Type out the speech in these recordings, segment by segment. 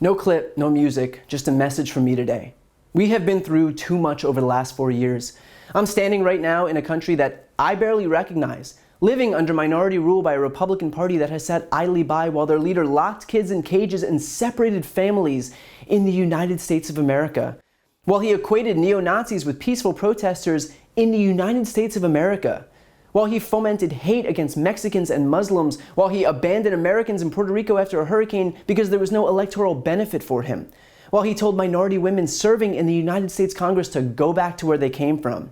No clip, no music, just a message from me today. We have been through too much over the last 4 years. I'm standing right now in a country that I barely recognize, living under minority rule by a Republican Party that has sat idly by while their leader locked kids in cages and separated families in the United States of America. While he equated neo-Nazis with peaceful protesters in the United States of America. While he fomented hate against Mexicans and Muslims, while he abandoned Americans in Puerto Rico after a hurricane because there was no electoral benefit for him, while he told minority women serving in the United States Congress to go back to where they came from,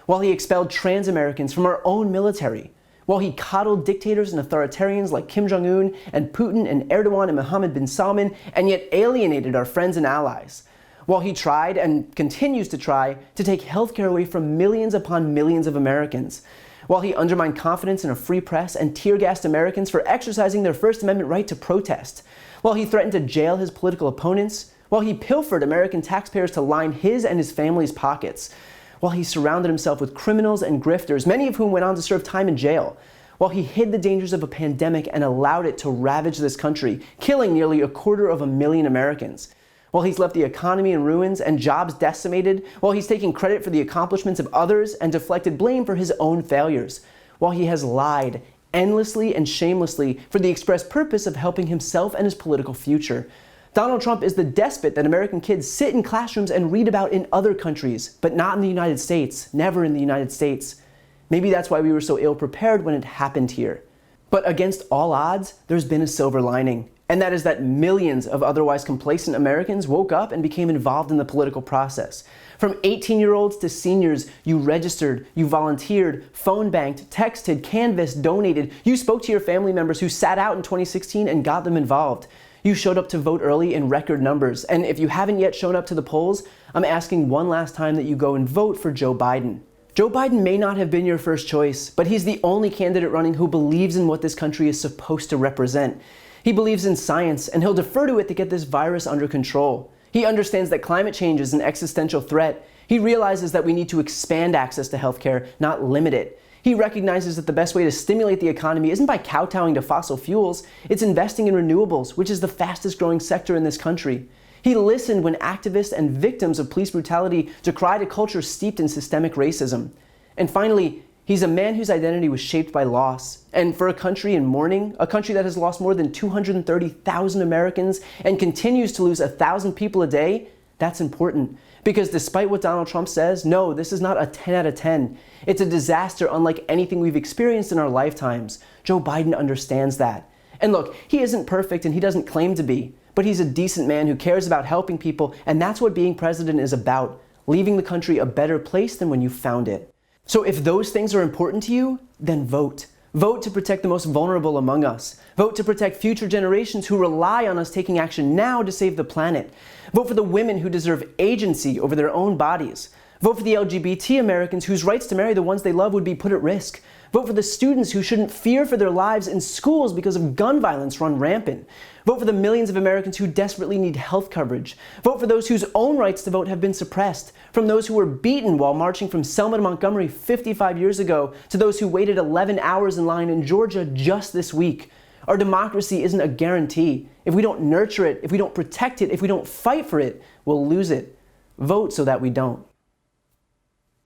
while he expelled trans Americans from our own military, while he coddled dictators and authoritarians like Kim Jong-un and Putin and Erdogan and Mohammed bin Salman, and yet alienated our friends and allies, while he tried and continues to try to take healthcare away from millions upon millions of Americans, while he undermined confidence in a free press and tear-gassed Americans for exercising their First Amendment right to protest, while he threatened to jail his political opponents, while he pilfered American taxpayers to line his and his family's pockets, while he surrounded himself with criminals and grifters, many of whom went on to serve time in jail, while he hid the dangers of a pandemic and allowed it to ravage this country, killing nearly 250,000 Americans, while he's left the economy in ruins and jobs decimated, while he's taking credit for the accomplishments of others and deflected blame for his own failures, while he has lied endlessly and shamelessly for the express purpose of helping himself and his political future. Donald Trump is the despot that American kids sit in classrooms and read about in other countries, but not in the United States, never in the United States. Maybe that's why we were so ill-prepared when it happened here. But against all odds, there's been a silver lining. And that is that millions of otherwise complacent Americans woke up and became involved in the political process. From 18-year-olds to seniors, you registered, you volunteered, phone banked, texted, canvassed, donated. You spoke to your family members who sat out in 2016 and got them involved. You showed up to vote early in record numbers. And if you haven't yet shown up to the polls, I'm asking one last time that you go and vote for Joe Biden. Joe Biden may not have been your first choice, but he's the only candidate running who believes in what this country is supposed to represent. He believes in science, and he'll defer to it to get this virus under control. He understands that climate change is an existential threat. He realizes that we need to expand access to healthcare, not limit it. He recognizes that the best way to stimulate the economy isn't by kowtowing to fossil fuels, it's investing in renewables, which is the fastest growing sector in this country. He listened when activists and victims of police brutality decried a culture steeped in systemic racism. And finally, he's a man whose identity was shaped by loss. And for a country in mourning, a country that has lost more than 230,000 Americans and continues to lose 1,000 people a day, that's important. Because despite what Donald Trump says, no, this is not a 10 out of 10. It's a disaster unlike anything we've experienced in our lifetimes. Joe Biden understands that. And look, he isn't perfect and he doesn't claim to be, but he's a decent man who cares about helping people, and that's what being president is about, leaving the country a better place than when you found it. So if those things are important to you, then vote. Vote to protect the most vulnerable among us. Vote to protect future generations who rely on us taking action now to save the planet. Vote for the women who deserve agency over their own bodies. Vote for the LGBT Americans whose rights to marry the ones they love would be put at risk. Vote for the students who shouldn't fear for their lives in schools because of gun violence run rampant. Vote for the millions of Americans who desperately need health coverage. Vote for those whose own rights to vote have been suppressed, from those who were beaten while marching from Selma to Montgomery 55 years ago to those who waited 11 hours in line in Georgia just this week. Our democracy isn't a guarantee. If we don't nurture it, if we don't protect it, if we don't fight for it, we'll lose it. Vote so that we don't.